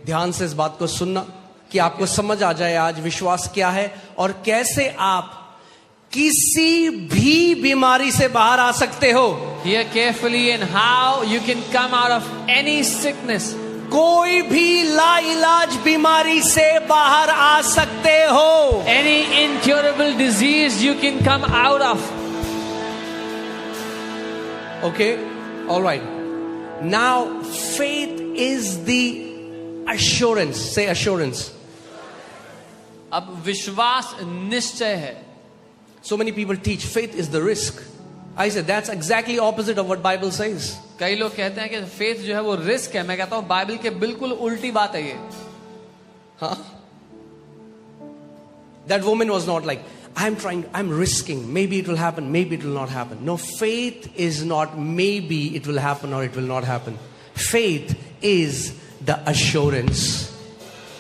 ध्यान से इस बात को सुनना कि आपको समझ आ जाए आज विश्वास क्या है और कैसे आप किसी भी बीमारी से बाहर आ सकते हो. Hear carefully and how you can come out of any sickness. कोई भी लाइलाज बीमारी से बाहर आ सकते हो. Any incurable disease you can come out of. Okay, all right. Now faith is the assurance. Say assurance. अब विश्वास निश्चय है. So many people teach faith is the risk. I said that's exactly opposite of what Bible says. कई लोग कहते हैं कि faith जो है वो रिस्क है. मैं कहता हूं बाइबल के बिल्कुल उल्टी बात है ये. Huh? That woman was not like, I'm risking, maybe it will happen, maybe it will not happen. No, faith is not maybe it will happen or it will not happen. Faith is the assurance.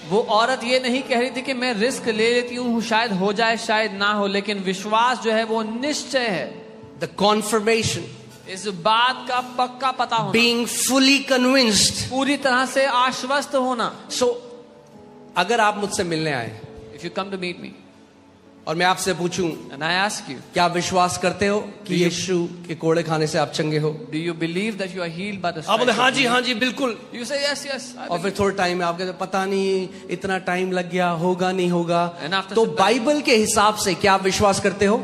वो औरत ये नहीं कह रही थी कि मैं risk ले लेती हूँ, शायद हो जाए शायद ना हो, लेकिन विश्वास जो है वो निश्चय है. The confirmation. इस बात का पक्का पता होना. Being fully convinced. पूरी तरह से आश्वस्त होना. So, अगर आप मुझसे मिलने आए, if you come to meet me, और मैं आपसे पूछूं, and I ask you, क्या आप विश्वास करते हो कि यीशु के कोड़े खाने से आप चंगे हो? Do you believe that you are healed by the आप बोले हाँ जी बिल्कुल. You say yes, yes. और फिर थोड़े टाइम में आप कहते पता नहीं इतना टाइम लग गया, होगा नहीं होगा. तो बाइबल के हिसाब से क्या आप विश्वास करते हो?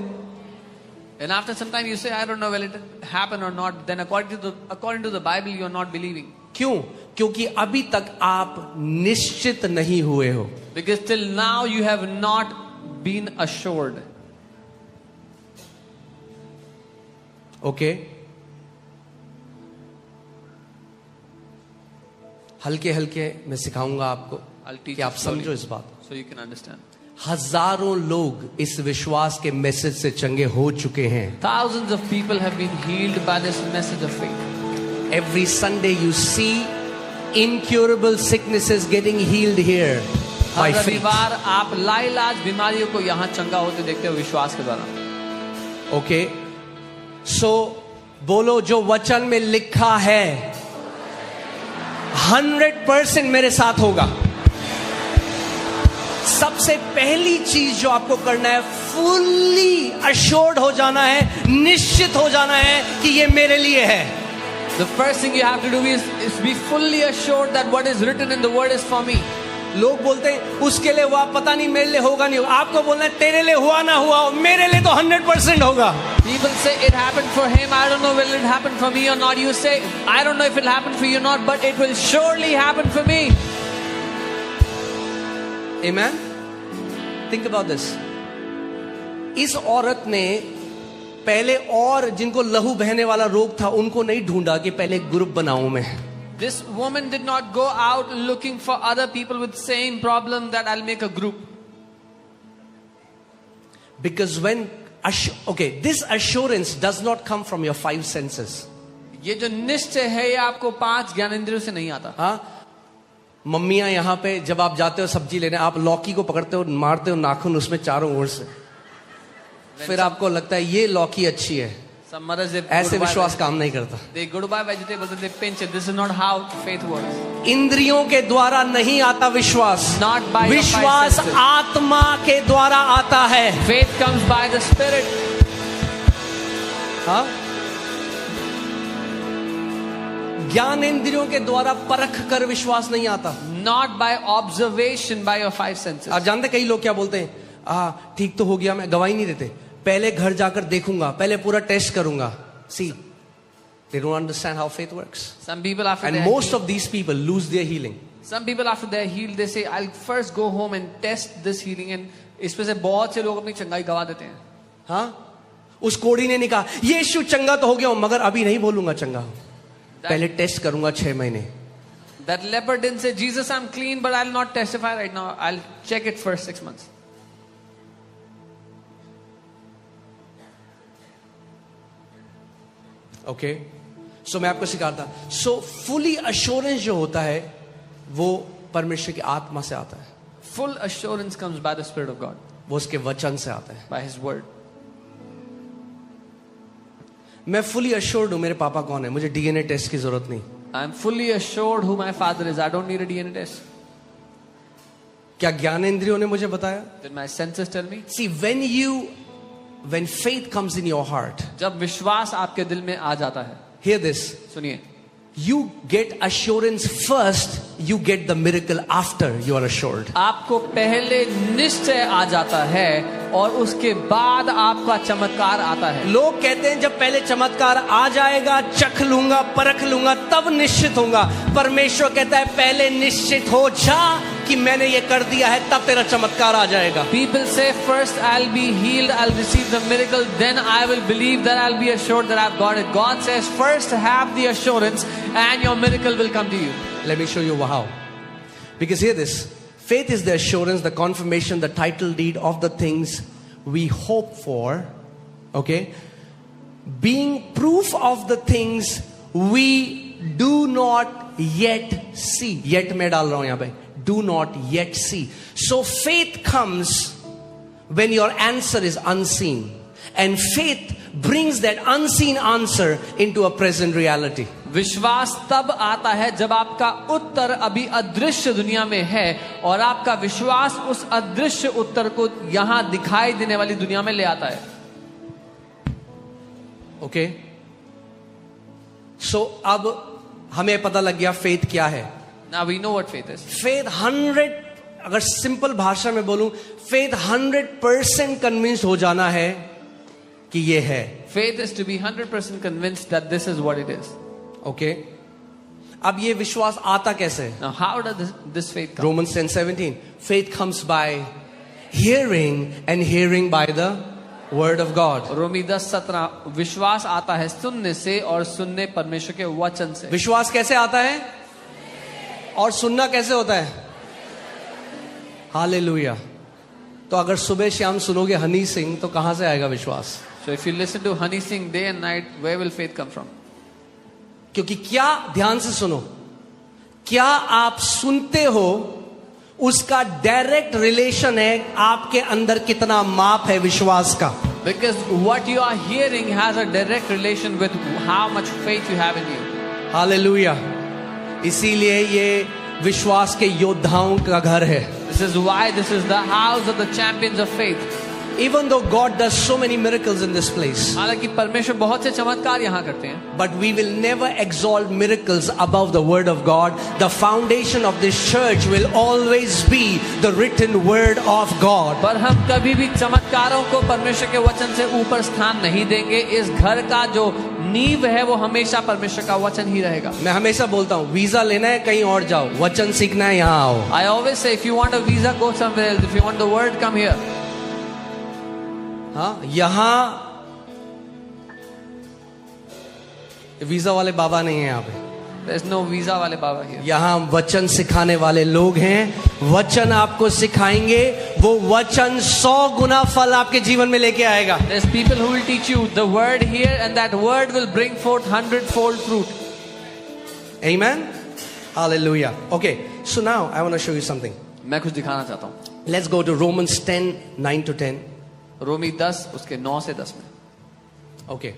And after some time you say I don't know will it happen or not. Then according to the Bible you are not believing. क्यों? क्योंकि अभी तक आप निश्चित नहीं हुए हो. Because till now you have not been assured. Okay. हल्के हल्के मैं सिखाऊंगा आपको कि आप समझो इस बात. So you can understand. हजारों लोग इस विश्वास के मैसेज से चंगे हो चुके हैं. Thousands of people have been healed by this message of faith. Every Sunday you see incurable sicknesses getting healed here by faith. रविवार आप लाइलाज बीमारियों को यहाँ चंगा होते देखते हो विश्वास के द्वारा. Okay, so बोलो जो वचन में लिखा है 100% मेरे साथ होगा. सबसे पहली चीज जो आपको करना है, फुल्ली अश्योर्ड हो जाना है, निश्चित हो जाना है कि ये मेरे लिए है. The first thing you have to do is be fully assured that what is written in the word is for me. लोग बोलते हैं उसके लिए हुआ, पता नहीं मेरे लिए होगा नहीं होगा. आपको बोलना है तेरे लिए हुआ ना हुआ, मेरे लिए तो 100% होगा. People say it happened for him, I don't know will it happen for me or not. You say I don't know if it will happen for you or not, but it will surely happen for me. Amen. Think about this. इस औरत ने पहले और जिनको लहू बहने वाला रोग था उनको नहीं ढूंढा कि पहले ग्रुप बनाऊं मैं. This woman did not go out looking for other people with same problem that I'll make a group. Because when this assurance does not come from your 5 senses. ये जो निश्चय है ये आपको 5 ज्ञानेंद्रियों से नहीं आता. हाँ, मम्मियां यहाँ पे जब आप जाते हो सब्जी लेने, आप लौकी को पकड़ते हो, मारते हो नाखून उसमें चारों ओर से, फिर आपको लगता है ये लौकी अच्छी है. ऐसे विश्वास काम नहीं करता. They go to buy vegetables and they pinch it. This is not how faith works. इंद्रियों के द्वारा नहीं आता विश्वास. Not by विश्वास आत्मा के द्वारा आता है. Faith comes by the Spirit. हाँ, ज्ञान इंद्रियों के द्वारा परख कर विश्वास नहीं आता. Not by observation by your 5 senses. आप जानते कई लोग क्या बोलते हैं, ठीक तो हो गया, मैं गवाही नहीं देते, पहले घर जाकर देखूंगा, पहले पूरा टेस्ट करूंगा. See, they don't understand how faith works. Some people after and most of these people lose their healing. Some people after they're healed they say I'll first go home and test this healing, and इसमें से बहुत से लोग अपनी चंगाई गवा देते हैं. हाँ, उस कोड़ी ने नहीं कहा यीशु चंगा तो हो गया हूं मगर अभी नहीं बोलूंगा चंगा हूं, पहले टेस्ट करूंगा 6 महीने. That leper didn't say Jesus I'm clean but I'll not testify right now, I'll check it first 6 months. Okay, सो मैं आपको सिखाता. सो फुली अश्योरेंस जो होता है वो परमेश्वर की आत्मा से आता है. Full assurance comes by the Spirit of God. वो उसके वचन से आता है. By His word. मैं फुली अश्योर्ड हूं मेरे पापा कौन है, मुझे डीएनए टेस्ट की जरूरत नहीं. I am fully assured who my father is. I don't need a DNA test. क्या ज्ञानेंद्रियों ने मुझे बताया? Did my senses tell me? See, when faith comes in your heart, जब विश्वास आपके दिल में आ जाता है, hear this. सुनिए, You get assurance first, you get the miracle after you are assured. आपको पहले निश्चय आ जाता है और उसके बाद आपका चमत्कार आता है. लोग कहते हैं जब पहले चमत्कार आ जाएगा, चख लूंगा, परख लूंगा, तब निश्चित होगा. परमेश्वर कहता है पहले निश्चित हो जा कि मैंने ये कर दिया है, तब तेरा चमत्कार आ जाएगा. People say first I'll be healed, I'll receive the miracle, then I will believe, that I'll be assured that I've got it. God says first have the assurance and your miracle will come to you. Let me show you how. Because hear this. Faith is the assurance, the confirmation, the title deed of the things we hope for. Okay? Being proof of the things we do not yet see. Yet मैं डाल रहा हूं यहां पे. Do not yet see. So faith comes when your answer is unseen. And faith brings that unseen answer into a present reality. विश्वास तब आता है जब आपका उत्तर अभी अदृश्य दुनिया में है और आपका विश्वास उस अदृश्य उत्तर को यहां दिखाई देने वाली दुनिया में ले आता है. ओके, सो अब हमें पता लग गया फेथ क्या है. Now we know what faith is. Faith 100, अगर सिंपल भाषा में बोलूं, फेथ 100% कन्विंस्ड हो जाना है कि ये है. Faith is to be 100% convinced that this is what it is. Okay, अब ये विश्वास आता कैसे? Now how does this faith come? Romans 10:17. Faith comes by hearing and hearing by the word of God. रोमी 10:17 विश्वास आता है सुनने से और सुनने परमेश्वर के वचन से. विश्वास कैसे आता है और सुनना कैसे होता है? हालेलुया. तो अगर सुबह शाम सुनोगे हनी सिंह तो कहां से आएगा विश्वास? So if you listen to Honey Singh day and night, where will faith come from? क्योंकि क्या, ध्यान से सुनो, क्या आप सुनते हो उसका डायरेक्ट रिलेशन है आपके अंदर कितना माप है विश्वास का. Because what you are hearing has a direct relation with how much faith you have in you. Hallelujah. इसीलिए ये विश्वास के योद्धाओं का घर है. This is why this is the house of the champions of faith. Even though God does so many miracles in this place, हालांकि परमेश्वर बहुत से चमत्कार यहाँ करते हैं, but we will never exalt miracles above the word of God. The foundation of this church will always be the written word of God. पर हम कभी भी चमत्कारों को परमेश्वर के वचन से ऊपर स्थान नहीं देंगे. इस घर का जो नींव है वो हमेशा परमेश्वर का वचन ही रहेगा. मैं हमेशा बोलता हूँ, वीजा लेना है कहीं और जाओ, वचन सीखना है यहाँ आओ. I always say if you want a visa go somewhere else, if you want the word come here. हाँ, यहाँ वीजा वाले बाबा नहीं है यहाँ पे. There's no visa वाले बाबा here. यहाँ वचन सिखाने वाले लोग हैं. वचन आपको सिखाएंगे, वो वचन 100 गुना फल आपके जीवन में लेके आएगा. There's people who will teach you the word here and that word will bring forth 100-fold fruit. Amen. Hallelujah. Okay, so now I want to show you something. मैं कुछ दिखाना चाहता हूँ. Let's go to Romans 10:9-10. रोमी 10 उसके 9 से 10 में. Okay,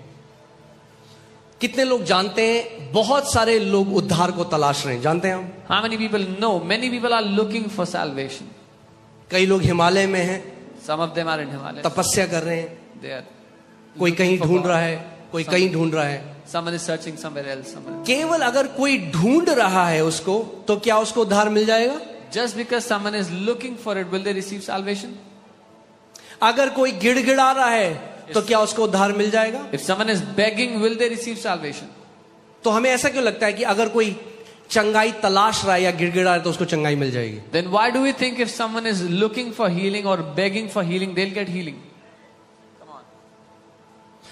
कितने लोग जानते हैं बहुत सारे लोग उद्धार को तलाश रहे हैं? जानते हैं हम? How many people know? Many people are looking for salvation. कई लोग हिमालय में हैं, Some of them are in Himalayas. तपस्या कर रहे हैं. They are कोई कहीं for ढूंढ God. रहा है, कोई कहीं ढूंढ रहा है. Someone is searching somewhere else. केवल अगर कोई ढूंढ रहा है उसको, तो क्या उसको उद्धार मिल जाएगा? Just because someone is looking for it, will they receive salvation? अगर कोई गिड़गिड़ा रहा है तो क्या उसको उद्धार मिल जाएगा? If someone is begging, will they receive salvation? तो हमें ऐसा क्यों लगता है कि अगर कोई चंगाई तलाश रहा है या गिड़गिड़ा रहा है तो उसको चंगाई मिल जाएगी? Then why do we think if someone is looking for healing or begging for healing, they'll get healing?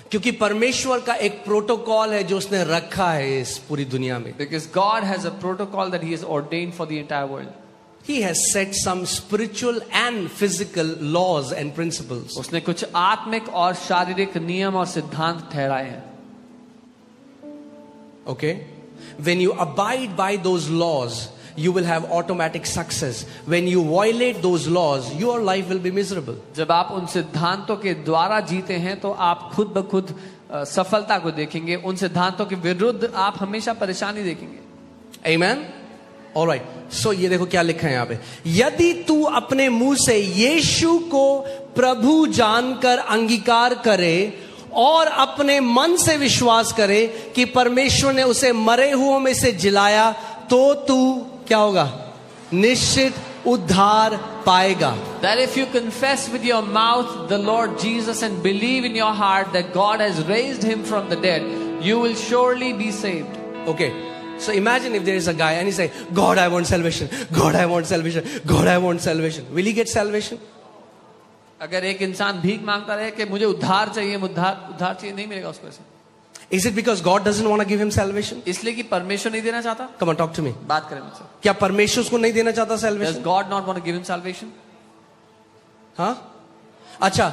क्योंकि परमेश्वर का एक प्रोटोकॉल है जो उसने रखा है इस पूरी दुनिया में. Because God has a protocol that He has ordained for the entire world. He has set some spiritual and physical laws and principles. उसने कुछ आत्मिक और शारीरिक नियम और सिद्धांत ठहराए हैं. Okay? When you abide by those laws, you will have automatic success. When you violate those laws, your life will be miserable. जब आप उन सिद्धांतों के द्वारा जीते हैं तो आप खुद ब खुद सफलता को देखेंगे. उन सिद्धांतों के विरुद्ध आप हमेशा परेशानी देखेंगे. Amen? ऑलराइट, सो ये देखो क्या लिखा है यहाँ पे, यदि तू अपने मुंह से यीशु को प्रभु जानकर अंगीकार करे और अपने मन से विश्वास करे कि परमेश्वर ने उसे मरे हुओं में से जिलाया, तो तू क्या होगा, निश्चित उद्धार पाएगा. That if you confess with your mouth the Lord Jesus and believe in your heart that God has raised him from the dead, you will surely be saved. Okay, so imagine if there is a guy and he say, God, I want salvation, God, I want salvation, God, I want salvation. Will he get salvation? अगर एक इंसान भीख मांगता रहे कि मुझे उद्धार चाहिए, उद्धार चाहिए, नहीं मिलेगा उसको ऐसे. Is it because God doesn't want to give him salvation? इसलिए कि परमेश्वर नहीं देना चाहता. Come on, talk to me. बात करें मुझसे. क्या परमेश्वर उसको नहीं देना चाहता Does salvation? God not want to give him salvation? हाँ, अच्छा,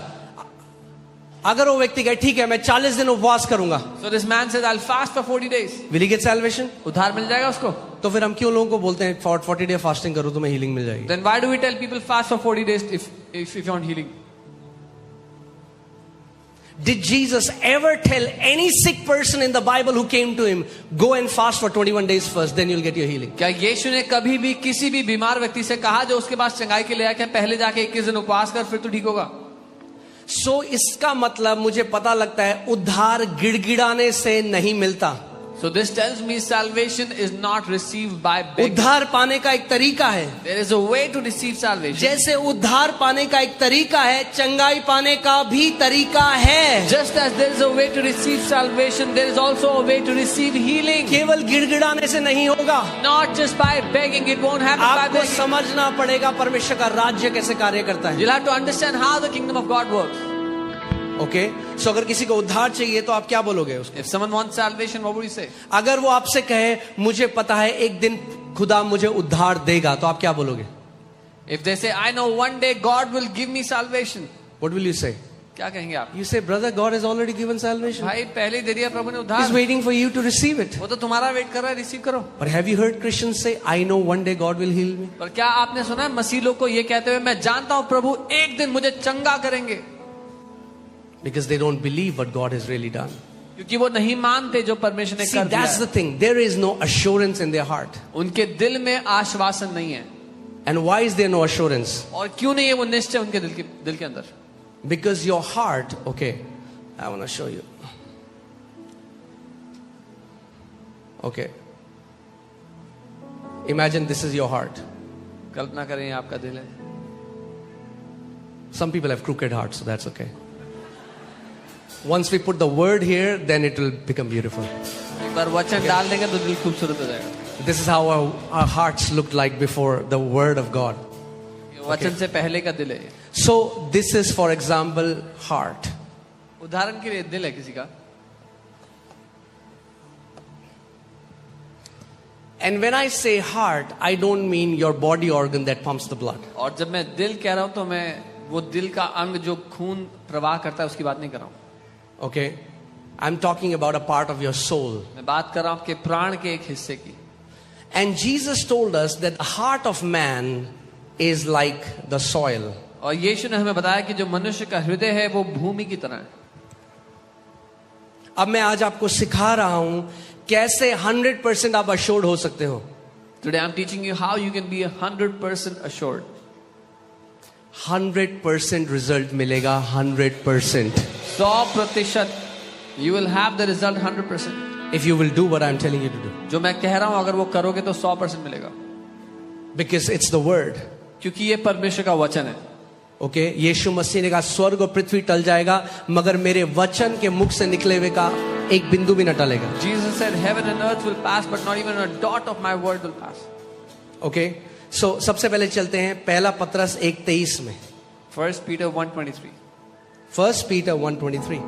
अगर वो व्यक्ति कहे ठीक है मैं 40 दिन उपवास करूंगा, So this man says, I'll fast for 40 days. will he get salvation? उद्धार मिल जाएगा उसको. तो फिर हम क्यों लोगों को बोलते हैं 40 डे फास्टिंग करो तुम्हें हीलिंग मिल जाएगी? Then why do we tell people fast for 40 days if you want healing? Did Jesus ever tell any sick person in the Bible who came to him, go and fast for 21 days first, then you'll get your healing? क्या यीशु ने कभी भी किसी भी बीमार व्यक्ति से कहा जो उसके पास चंगाई के लिए आया कि पहले जाके 21 दिन उपवास कर फिर तो ठीक होगा? So इसका मतलब मुझे पता लगता है उद्धार गिड़गिड़ाने से नहीं मिलता. So this tells me salvation is not received by begging. उद्धार पाने का एक तरीका है. There is a way to receive salvation. जैसे उद्धार पाने का एक तरीका है, चंगाई पाने का भी तरीका है. Just as there is a way to receive salvation, there is also a way to receive healing. केवल गिड़गिड़ाने से नहीं होगा. Not just by begging, it won't happen by आपको begging. समझना पड़ेगा परमेश्वर का राज्य कैसे कार्य करता है. You'll have to understand how the kingdom of God works. Okay, so अगर किसी को उद्धार चाहिए तो आप क्या बोलोगे उसको? If someone wants salvation, what would you say? अगर वो आपसे कहे मुझे पता है एक दिन खुदा मुझे उद्धार देगा, तो आप क्या बोलोगे? If they say, I know one day God will give me salvation, What will you say? क्या कहेंगे आप? You say, brother, God has already given salvation. भाई पहले ही दे दिया प्रभु ने He's उद्धार. waiting for you to receive it. वो तो तुम्हारा वेट कर रहा है, रिसीव करो. But have you heard Christians say, I know one day God will heal me? पर क्या आपने सुना है मसीह लोग को ये कहते हुए, मैं जानता हूँ प्रभु एक दिन मुझे चंगा करेंगे? Because they don't believe what God has really done. क्योंकि वो नहीं मानते जो परमेश्वर ने See, कर दिया that's the है. thing. There is no assurance in their heart. उनके दिल में आश्वासन नहीं है. And why is there no assurance? और क्यों नहीं है वो निश्चय उनके दिल के अंदर? Because your heart, okay, I want to show you. Okay. Imagine this is your heart. कल्पना करें ये आपका दिल है. Some people have crooked hearts, so that's okay. Once we put the word here, then it will become beautiful. एक बार वचन डाल देंगे तो दिल खूबसूरत हो जाएगा. This is how our hearts looked like before the word of God. वचन से पहले का दिल है. So this is, for example, heart. उदाहरण के लिए दिल है किसी का. And when I say heart, I don't mean your body organ that pumps the blood. और जब मैं दिल कह रहा हूं तो मैं वो दिल का अंग जो खून प्रवाह करता है उसकी बात नहीं कर रहा हूं. Okay? I'm talking about a part of your soul. मैं बात कर रहा हूं आपके प्राण के एक हिस्से की. And Jesus told us that the heart of man is like the soil. और यीशु ने हमें बताया कि जो मनुष्य का हृदय है वो भूमि की तरह है. अब मैं आज आपको सिखा रहा हूं कैसे 100% आप assured हो सकते हो. Today I'm teaching you how you can be 100% assured. 100% result मिलेगा. 100%. 100% you will have the result 100%. If you will do what I'm telling you to do. जो मैं कह रहा हूं अगर वो करोगे तो 100% मिलेगा. Because it's the word. क्योंकि ये परमेश्वर का वचन है. ओके, यीशु मसीह ने कहा स्वर्ग और पृथ्वी टल जाएगा मगर मेरे वचन के मुख से निकले हुए का एक बिंदु भी न टलेगा. Jesus said heaven and earth will pass but not even a dot of my word will pass. Okay, so सबसे पहले चलते हैं पहला पत्रस 1:23 में. 1 Peter 1:23. 1 Peter 1:23.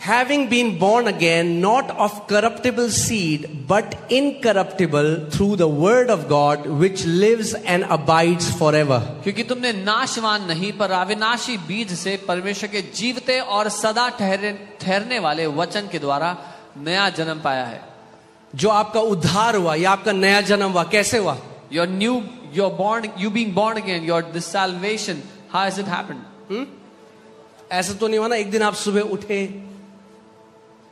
Having been born again, not of corruptible seed, but incorruptible through the word of God, which lives and abides forever. क्योंकि तुमने नाशवान नहीं पर अविनाशी बीज से परमेश्वर के जीवते और सदा ठहरने वाले वचन के द्वारा नया जन्म पाया है. जो आपका उद्धार हुआ या आपका नया जन्म हुआ, कैसे हुआ? You being born again, this salvation, how has it happened? ऐसा तो नहीं हुआ ना एक दिन आप सुबह उठे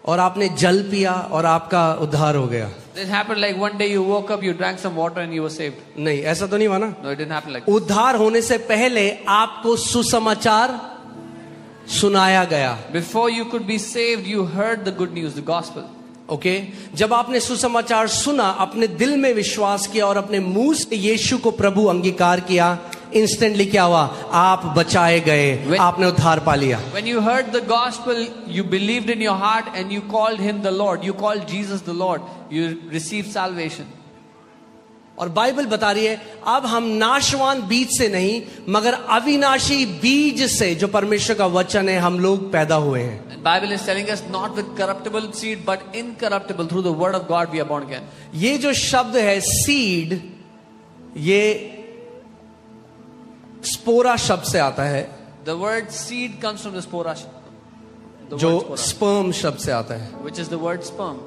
और आपने जल पिया और आपका उद्धार हो गया. It happened like one day you woke up, you drank some water and you were saved. नहीं, ऐसा तो नहीं हुआ ना. No, it didn't happen like that. उद्धार होने से पहले आपको सुसमाचार सुनाया गया. Before you could be saved, you heard the good news, the gospel. Okay जब आपने सुसमाचार सुना, अपने दिल में विश्वास किया और अपने मुंह से यीशु को प्रभु अंगीकार किया, इंस्टेंटली क्या हुआ? आप बचाए गए, आपने उद्धार पा लिया. When you heard the gospel, you believed in your heart and you called him the Lord. You called Jesus the Lord. You received salvation. और बाइबल बता रही है अब हम नाशवान बीज से नहीं मगर अविनाशी बीज से, जो परमेश्वर का वचन है, हम लोग पैदा हुए हैं. And Bible is telling us not with corruptible seed but incorruptible, through the word of God we are born again. ये जो शब्द है सीड, ये स्पोरा शब्द से आता है. The word seed comes from the spora, the जो word spora, स्पर्म शब्द से आता है. which is the word sperm.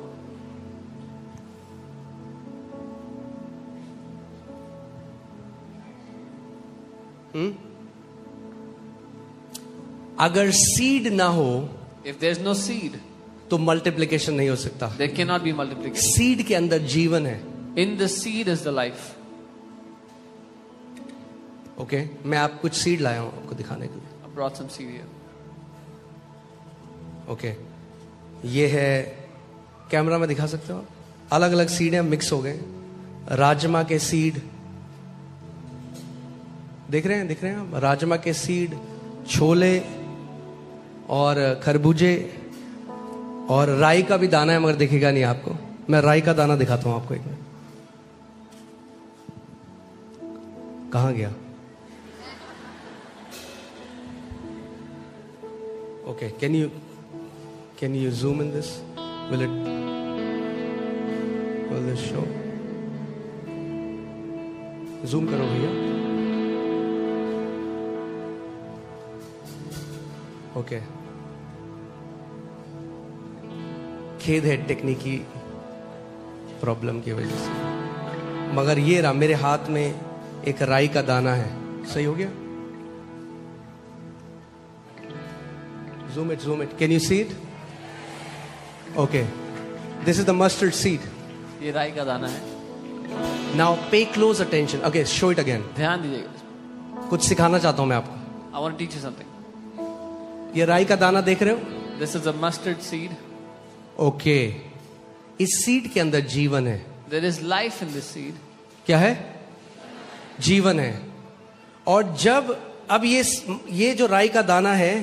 अगर सीड ना हो If there's no seed, तो मल्टीप्लिकेशन नहीं हो सकता. there cannot be multiplication. Seed के अंदर जीवन है. In the seed is the life. Okay मैं आप कुछ सीड लाया हूं आपको दिखाने के लिए. I brought some seed here. Okay ये है, कैमरा में दिखा सकते हो? अलग अलग सीड हैं, मिक्स हो गए. राजमा के सीड देख रहे हैं आप? राजमा के सीड, छोले और खरबूजे और राई का भी दाना है, मगर दिखेगा नहीं आपको. मैं राई का दाना दिखाता हूं आपको. एक मिनट, कहां गया? Okay can you zoom in this? Will this show? Zoom करो भैया. ओके खेद है टेक्निकी प्रॉब्लम की वजह से, मगर ये रहा मेरे हाथ में एक राई का दाना है. सही हो गया? zoom it, can you see it? Okay, this is the mustard seed. ये राई का दाना है. Now pay close attention. Okay, show it again. ध्यान दीजिएगा. कुछ सिखाना चाहता हूं मैं आपको. I want to teach you something. ये राई का दाना देख रहे हो? This is a mustard seed. Okay इस सीड के अंदर जीवन है. There is life in this seed. क्या है? जीवन है. और जब अब ये जो राई का दाना है,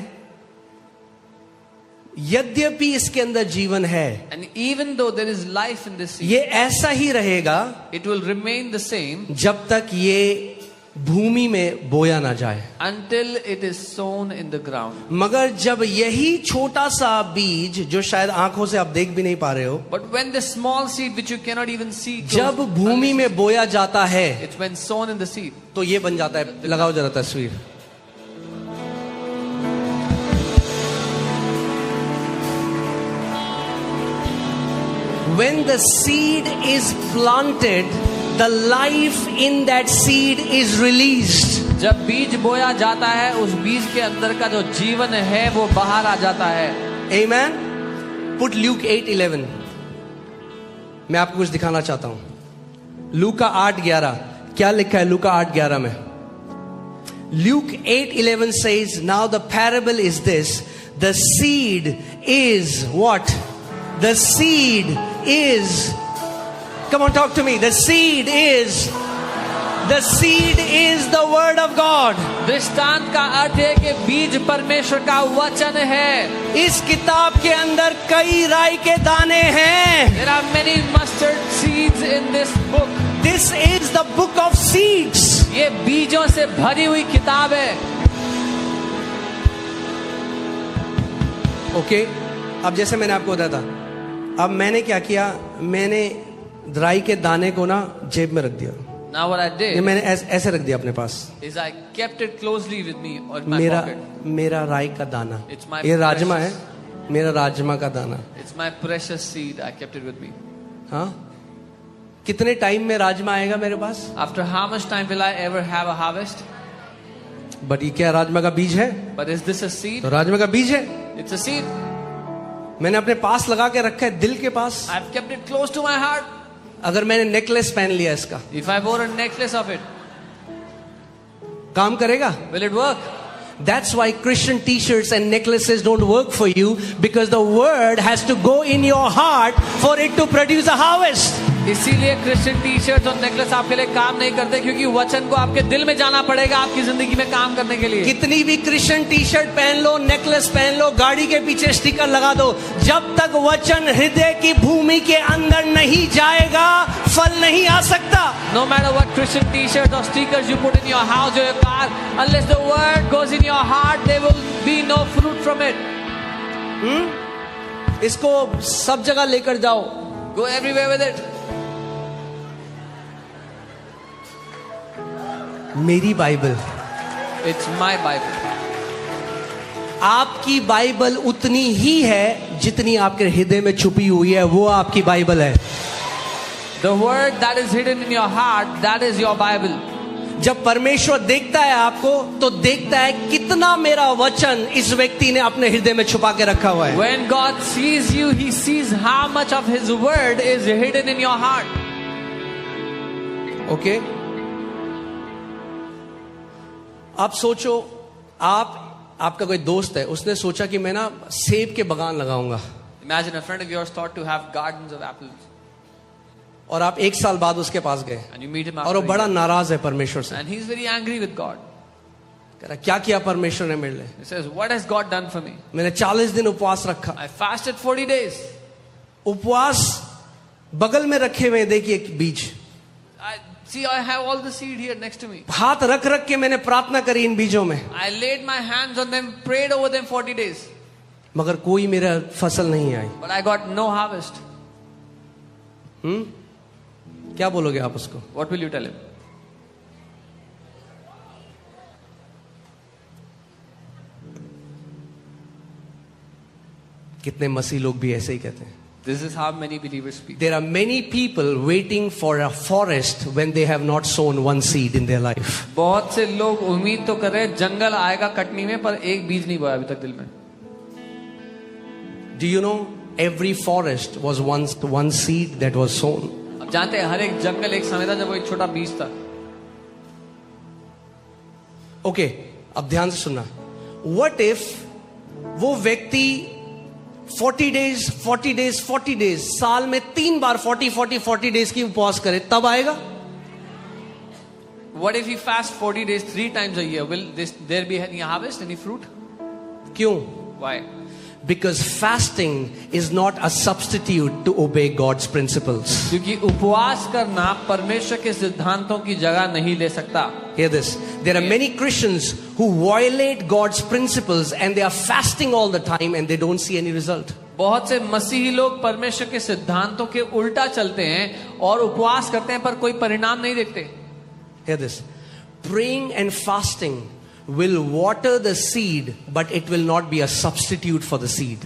यद्यपि इसके अंदर जीवन है, And even though there is life in this seed, ये ऐसा ही रहेगा it will remain the same जब तक ये भूमि में बोया ना जाए. until it is sown in the ground. मगर जब यही छोटा सा बीज, जो शायद आंखों से आप देख भी नहीं पा रहे हो, But when the small seed which you cannot even see, जब भूमि में बोया जाता है, it's when sown in the seed. तो ये बन जाता है. लगाओ जरा तस्वीर. When the seed is planted, the life in that seed is released. जब बीज बोया जाता है, उस बीज के अंदर का जो जीवन है वो बाहर आ जाता है. Amen. Put Luke 8:11. मैं आपको कुछ दिखाना चाहता हूं. लूका 8:11. क्या लिखा है लूका 8:11 में? Luke 8:11 says, now the parable is this: the seed is what? The seed is, come on, talk to me. The seed is the word of God. दृष्टांत का अर्थ है कि बीज परमेश्वर का वचन है. इस किताब के अंदर कई राई के दाने हैं. There are many mustard seeds in this book. This is the book of seeds. ये बीजों से भरी हुई किताब है. ओके अब जैसे मैंने आपको बताया था, अब मैंने क्या किया, मैंने राई के दाने को ना जेब में रख दिया. Now what I ये did मैंने ऐसे रख दिया अपने पास. is I kept it closely with me or in my pocket. मेरा राई का दाना, It's my ये राजमा है, precious- मेरा राजमा का दाना. It's my precious seed. I kept it with me. हाँ कितने टाइम में राजमा आएगा मेरे पास? After how much time will I ever have a harvest? But ये क्या राजमा का बीज है? But is this a seed? तो राजमा का बीज है. It's a seed. मैंने अपने पास लगा के रखा है, दिल के पास. I've kept it close to my heart. अगर मैंने नेकलेस पहन लिया इसका, If I wore a necklace of it, काम करेगा? will it work? That's why Christian t-shirts and necklaces don't work for you, because the word has to go in your heart for it to produce a harvest. इसीलिए Christian T shirt और necklace आपके लिए काम नहीं करते, क्योंकि वचन को आपके दिल में जाना पड़ेगा आपकी जिंदगी में काम करने के लिए। कितनी भी क्रिश्चियन टी शर्ट पहन लो, नेकलेस पहन लो, गाड़ी के पीछे स्टिकर लगा दो, जब तक वचन हृदय की भूमि के अंदर नहीं जाएगा फल नहीं आ सकता। No matter what Christian t-shirts or stickers you put in your house or your car, unless the word goes in your heart, there will be no fruit from it. इसको सब जगह लेकर जाओ। Go everywhere with it. मेरी Bible, It's my Bible. आपकी Bible उतनी ही है जितनी आपके हृदय में छुपी हुई है, वो आपकी बाइबल है। The word that is hidden in your heart, that is your Bible. जब परमेश्वर देखता है आपको, तो देखता है कितना मेरा वचन इस व्यक्ति ने अपने हृदय में छुपा के रखा हुआ है। When God sees you, He sees how much of His word is hidden in your heart. Okay? आप सोचो, आपका कोई दोस्त है, उसने सोचा कि मैं ना सेब के बागान लगाऊंगा, Imagine a friend of yours thought to have gardens of apples, और आप 1 साल बाद उसके पास गए, and you meet him और after वो a बड़ा year, नाराज है परमेश्वर से। and he's very angry with God. कह रहा, क्या किया परमेश्वर ने मेरे लिए? He says, "What has God done for me? मैंने 40 दिन उपवास रखा। I fasted 40 days. उपवास बगल में रखे हुए हैं, देखिए बीज, I have all the seed here next to me. हाथ रख रख के मैंने प्रार्थना करी इन बीजों में, I laid my hands on them, prayed over them 40 days, मगर कोई मेरा फसल नहीं आई। but I got no harvest." क्या बोलोगे आप उसको? What will you tell him? कितने मसीह लोग भी ऐसे ही कहते हैं। This is how many believers speak. There are many people waiting for a forest when they have not sown one seed in their life. बहुत से लोग उम्मीद तो कर रहे हैं जंगल आएगा कटनी में, पर एक बीज नहीं बोया अभी तक दिल में। Do you know every forest was once one seed that was sown? अब जानते हैं हर एक जंगल एक समय था जब वो एक छोटा बीज था। Okay, अब ध्यान से सुनना। What if वो व्यक्ति 40 days साल में 3 बार 40 days की उपवास करे, तब आएगा? What if he fast 40 days 3 times a year? Will there be any harvest, any fruit? क्यों? Why? Because fasting is not a substitute to obey God's principles. क्योंकि उपवास करना परमेश्वर के सिद्धांतों की जगह नहीं ले सकता। Hear this. There are many Christians who violate God's principles and they are fasting all the time and they don't see any result. बहुत से मसीही लोग परमेश्वर के सिद्धांतों के उल्टा चलते हैं और उपवास करते हैं, पर कोई परिणाम नहीं देखते। Hear this. Praying and fasting will water the seed, but it will not be a substitute for the seed.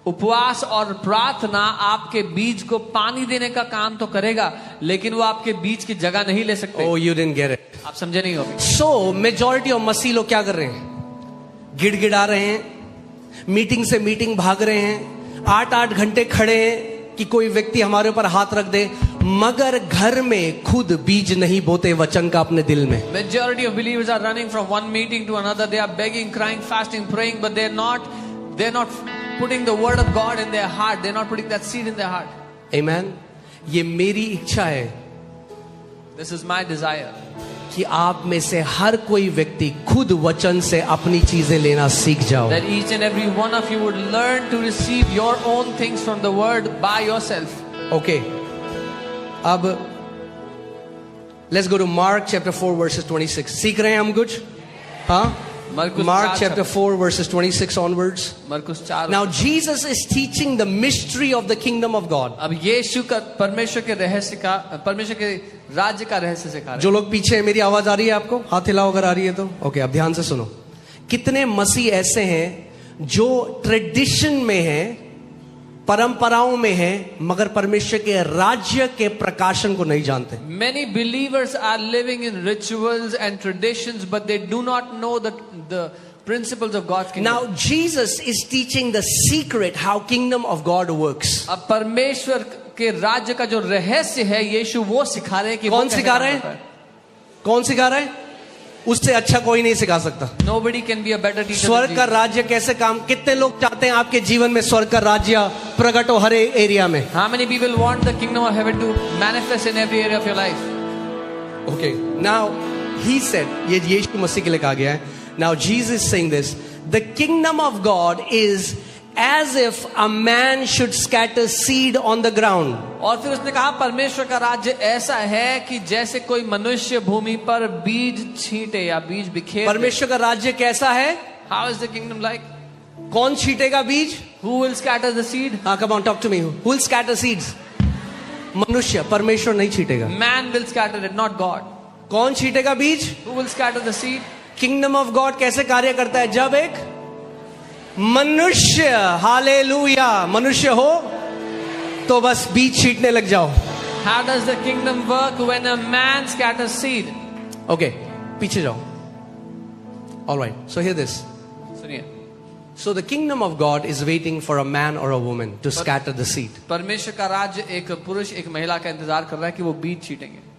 उपवास और प्रार्थना आपके बीज को पानी देने का काम तो करेगा, लेकिन वो आपके बीज की जगह नहीं ले सकते। Oh, you didn't get it. आप समझे नहीं हो। So, majority of मसीह लोग क्या कर रहे हैं? गिड़गिड़ा रहे हैं, मीटिंग से मीटिंग भाग रहे हैं, 8-8 घंटे खड़े हैं कि कोई व्यक्ति हमारे ऊपर हाथ रख दे, मगर घर में खुद बीज नहीं बोते वचन का अपने दिल में। Majority of believers are running from one meeting to another. They are begging, crying, fasting, praying, but they're not putting the word of God in their heart. They're not putting that seed in their heart. Amen. ये मेरी इच्छा है This is my desire. कि आप में से हर कोई व्यक्ति खुद वचन से अपनी चीजें लेना सीख जाओ। That each and every one of you would learn to receive your own things from the word by yourself. Okay. अब let's go to Mark chapter 4 verses 26. सीख रहे हैं हम कुछ? हाँ? Mark chapter 4 verses 26 onwards. मरकुस 4। Now Jesus is teaching the mystery of the kingdom of God. अब यीशु का परमेश्वर के राज्य का रहस्य सिखा रहे हैं। जो लोग पीछे हैं, मेरी आवाज आ रही है आपको? हाथ हिलाओ अगर आ रही है तो। ओके, अब ध्यान से सुनो। कितने मसीह ऐसे हैं जो ट्रेडिशन में हैं, परंपराओं में हैं, मगर परमेश्वर के राज्य के प्रकाशन को नहीं जानते। Many believers are living in rituals and traditions, but they do not know the principles of God's kingdom. Now Jesus is teaching the secret how kingdom of God works. अब परमेश्वर के राज्य का जो रहस्य है यीशु वो सिखा रहे हैं कि कौन सिखा रहे हैं? कौन सिखा रहे हैं? उससे अच्छा कोई नहीं सिखा सकता। Nobody can be a better teacher. स्वर्ग का राज्य कैसे काम, कितने लोग चाहते हैं आपके जीवन में स्वर्ग का राज्य प्रकट हो हर एरिया में? How many people want the kingdom of heaven to manifest in every area of your life? Okay, now he said, ये यीशु मसीह के लिए कहा गया है. Now Jesus is saying this, the kingdom of God is as if a man should scatter seed on the ground. और फिर उसने कहा परमेश्वर का राज्य ऐसा है कि जैसे कोई मनुष्य भूमि पर बीज छींटे या बीज बिखेर. परमेश्वर का राज्य कैसा है? How is the kingdom like? कौन छींटेगा बीज? Who will scatter the seed? हाँ, come on, talk to me. Who will scatter seeds? मनुष्य, परमेश्वर नहीं छींटेगा. Man will scatter it, not God. कौन छींटेगा बीज? Who will scatter the seed? Kingdom of God कैसे कार्य करता है? जब एक मनुष्य, हालेलुया, मनुष्य हो तो बस बीज छींटने लग जाओ. How does the kingdom work when a man scatters seed? Okay, पीछे जाओ. Alright, so hear this. सुनिए. So the kingdom of God is waiting for a man or a woman to scatter the seed. परमेश्वर का राज्य एक पुरुष एक महिला का इंतजार कर रहा है कि वो बीज छीटेंगे.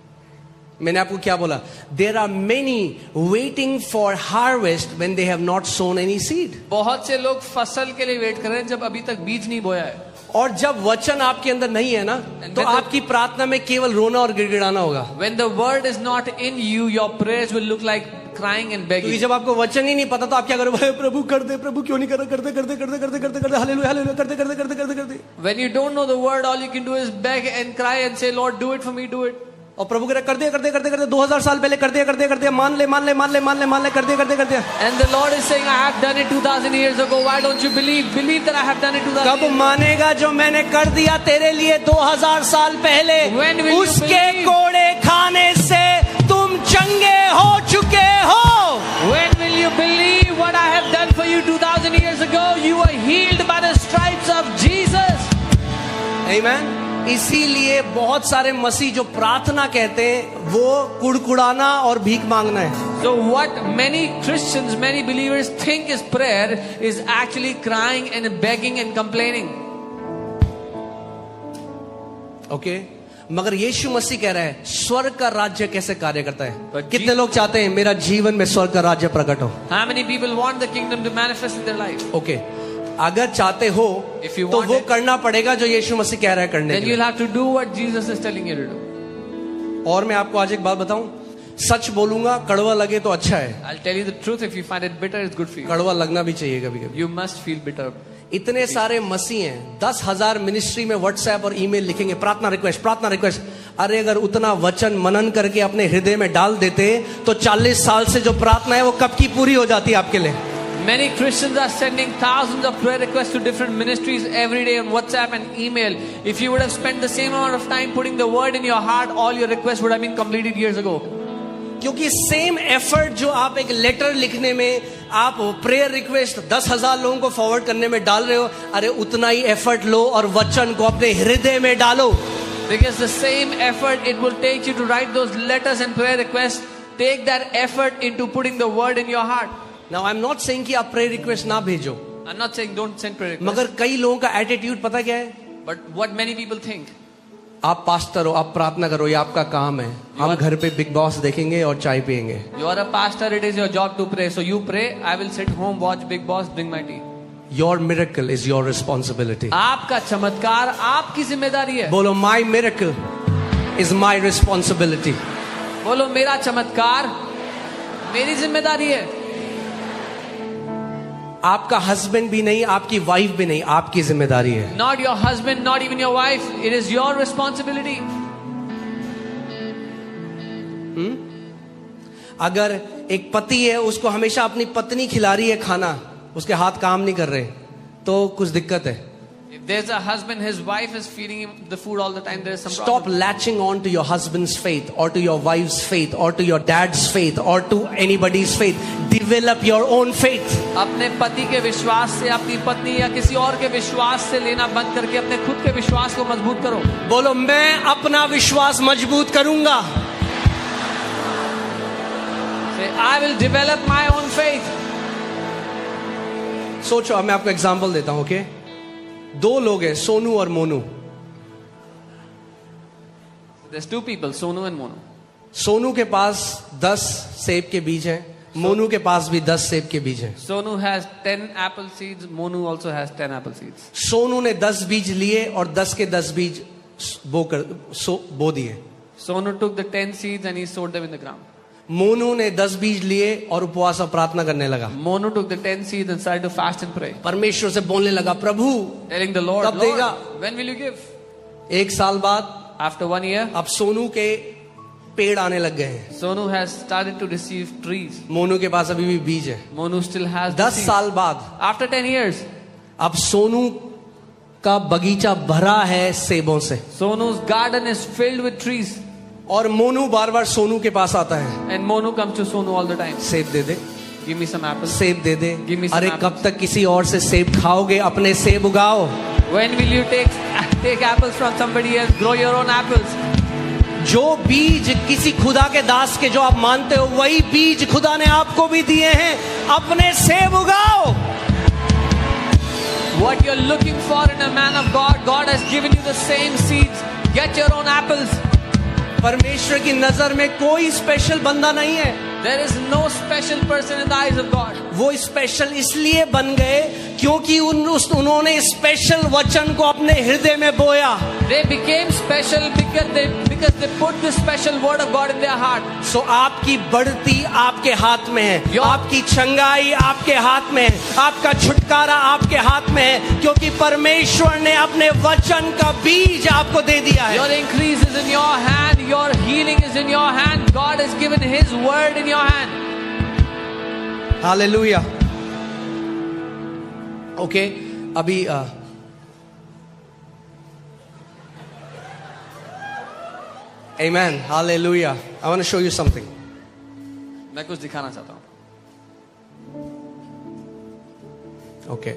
मैंने आपको क्या बोला? There are many waiting for harvest when they have not sown any seed. बहुत से लोग फसल के लिए वेट कर रहे हैं जब अभी तक बीज नहीं बोया है. और जब वचन आपके अंदर नहीं है ना, तो आपकी प्रार्थना में केवल रोना और गिड़गिड़ाना होगा. When the word is not in you, your prayers will look like crying and begging. क्योंकि जब आपको वचन ही नहीं पता तो आप क्या करोगे? प्रभु कर दे, प्रभु क्यों नहीं कर रहा? करते करते करते करते करते करते हालेलुया हालेलुया करते करते करते करते करते. When you don't know the word, all you can do is beg and cry and say, Lord, do it for me, do it. और प्रभु कह रहा करते करते करते करते 2000 साल पहले करते करते करते मान ले मान ले मान ले मान ले मान ले करते करते करते. And the Lord is saying, I have done it 2000 years ago. Why don't you believe? Believe that I have done it 2000 कब मानेगा जो मैंने कर दिया तेरे लिए 2000 साल पहले? उसके कोड़े खाने से तुम चंगे हो चुके हो. When will you believe what I have done for you 2000 years ago? You were healed by the stripes of Jesus. Amen. इसीलिए बहुत सारे मसीह जो प्रार्थना कहते हैं वो कुड़कुड़ाना और भीख मांगना है. So what many Christians, many believers think is prayer is actually crying and begging and complaining. Okay? मगर यीशु मसीह कह रहा है स्वर्ग का राज्य कैसे कार्य करता है? कितने लोग चाहते हैं मेरा जीवन में स्वर्ग का राज्य प्रकट हो? How many people want the kingdom to manifest in their life? Okay. अगर चाहते हो तो वो करना पड़ेगा जो यीशु मसीह कह रहा है करने के लिए. Then you'll have to do what Jesus is telling you to do. और मैं आपको आज एक बात बताऊं, सच बोलूंगा, कड़वा लगे तो अच्छा है. I'll tell you the truth. If you find it bitter, it's good for you. कड़वा लगना भी चाहिए कभी कभी. You must feel bitter. इतने सारे मसीह हैं, 10,000 मिनिस्ट्री में व्हाट्सएप और ईमेल लिखेंगे प्रार्थना रिक्वेस्ट प्रार्थना रिक्वेस्ट. अरे अगर उतना वचन मनन करके अपने हृदय में डाल देते तो 40 साल से जो प्रार्थना है वो कब की पूरी हो जाती आपके लिए. Many Christians are sending thousands of prayer requests to different ministries every day on WhatsApp and email. If you would have spent the same amount of time putting the word in your heart, all your requests would have been completed years ago. क्योंकि same effort जो आप एक letter लिखने में, आप prayer request 10,000 लोगों को forward करने में डाल रहे हो, अरे उतना ही एफर्ट लो और वचन को अपने हृदय में डालो. Because the same effort it will take you to write those letters and prayer requests, take that effort into putting the word in your heart. Now I'm not saying कि आप प्रेयर रिक्वेस्ट ना भेजो. I'm not saying don't send prayer requests. मगर कई लोगों का attitude पता क्या है? But what many people think. आप पास्टर हो, आप प्रार्थना करो, ये आपका काम है. हम घर पे बिग बॉस देखेंगे और चाय पियेंगे. You are a pastor, it is your job to pray. So you pray, I will sit home, watch Big Boss, drink my tea. Your miracle is your responsibility. आपका चमत्कार आपकी जिम्मेदारी है. बोलो my miracle is my responsibility. बोलो मेरा चमत्कार मेरी जिम्मेदारी है. आपका हस्बैंड भी नहीं, आपकी वाइफ भी नहीं, आपकी जिम्मेदारी है. Not your husband, not even your wife. It is your responsibility. अगर एक पति है, उसको हमेशा अपनी पत्नी खिला रही है खाना, उसके हाथ काम नहीं कर रहे, तो कुछ दिक्कत है. If there's a husband, his wife is feeding him the food all the time, there is some Stop problem. latching on to your husband's faith or to your wife's faith or to your dad's faith or to anybody's faith. Develop your own faith. अपने पति के विश्वास से, अपनी पत्नी या किसी और के विश्वास से लेना बंद करके अपने खुद के विश्वास को मजबूत करो. बोलो मैं अपना विश्वास मजबूत करूंगा. Say, I will develop my own faith. सोचो, मैं आपको एग्जांपल देता हूं. ओके, दो लोग हैं, सोनू और Monu. There's two people, Sonu and Monu. Sonu के पास 10 सेब के बीज हैं, मोनू के पास भी 10 सेब के बीज हैं। Sonu has 10 apple seeds. Monu also has 10 apple seeds. Sonu ने 10 बीज लिए और 10 के 10 बीज बो दिए। Sonu took the 10 seeds and he sowed them in the ground. Monu ने 10 बीज लिए और उपवास और प्रार्थना करने लगा। Monu took the 10 seeds and started to fast and pray, परमेश्वर से बोलने लगा, प्रभु telling the Lord, कब देगा? Lord, when will you give? 1 साल बाद After 1 year, अब सोनू के पेड़ आने लग गए हैं। Sonu has started to receive trees. Monu के पास अभी भी बीज है। Monu still has the 10 seeds. साल बाद After 10 years, अब सोनू का बगीचा भरा है सेबों से, Sonu's garden is filled with trees. और मोनू बार बार सोनू के पास आता है, And Monu comes to Sonu all the time. सेब दे दे, Give me some apples. सेब दे दे। Give me some अरे apples. कब तक किसी और से सेब खाओगे, अपने सेब उगाओ। When will you take apples from somebody else? Grow your own apples. जो बीज किसी खुदा के दास के जो आप मानते हो, वही बीज खुदा ने आपको भी दिए हैं, अपने सेब उगाओ। What you're looking for in a man of God, God has given you the same seeds. Get your own apples. परमेश्वर की नजर में कोई स्पेशल बंदा नहीं है। There is no special person in the eyes of God. वो special इसलिए बन गए क्योंकि उन्होंने स्पेशल वचन को अपने हृदय में बोया। They became special because they put the special word of God in their heart. सो आपकी बढ़ती आपके हाथ में है, आपकी छंगाई आपके हाथ में है, आपका छुटकारा आपके हाथ में है, क्योंकि परमेश्वर ने अपने वचन का बीज आपको दे दिया है। Your increase is in your hand. Your healing is in your hand. God has given His word in your hand. Hallelujah. Okay, अभी Amen. Hallelujah. I want to show you something. मैं कुछ दिखाना चाहता हूँ. Okay.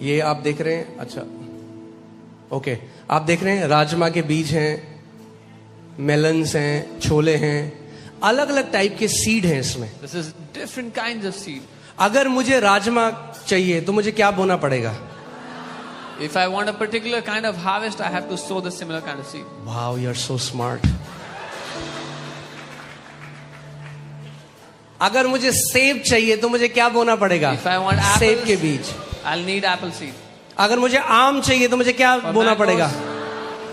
ये आप देख रहे हैं, अच्छा, ओके, आप देख रहे हैं राजमा के बीज हैं, मेलन्स हैं, छोले हैं, अलग अलग टाइप के सीड हैं इसमें। This is different kinds of seed. अगर मुझे राजमा चाहिए तो मुझे क्या बोना पड़ेगा? If I want a particular kind of harvest, I have to sow the similar kind of seed. Wow, you are so smart. अगर मुझे सेब चाहिए तो मुझे क्या बोना पड़ेगा? If I want apples, सेब के बीज। I'll need apple seed. अगर मुझे आम चाहिए तो मुझे क्या बोना पड़ेगा?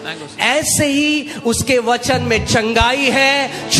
Mangoes. ऐसे ही उसके वचन में चंगाई है,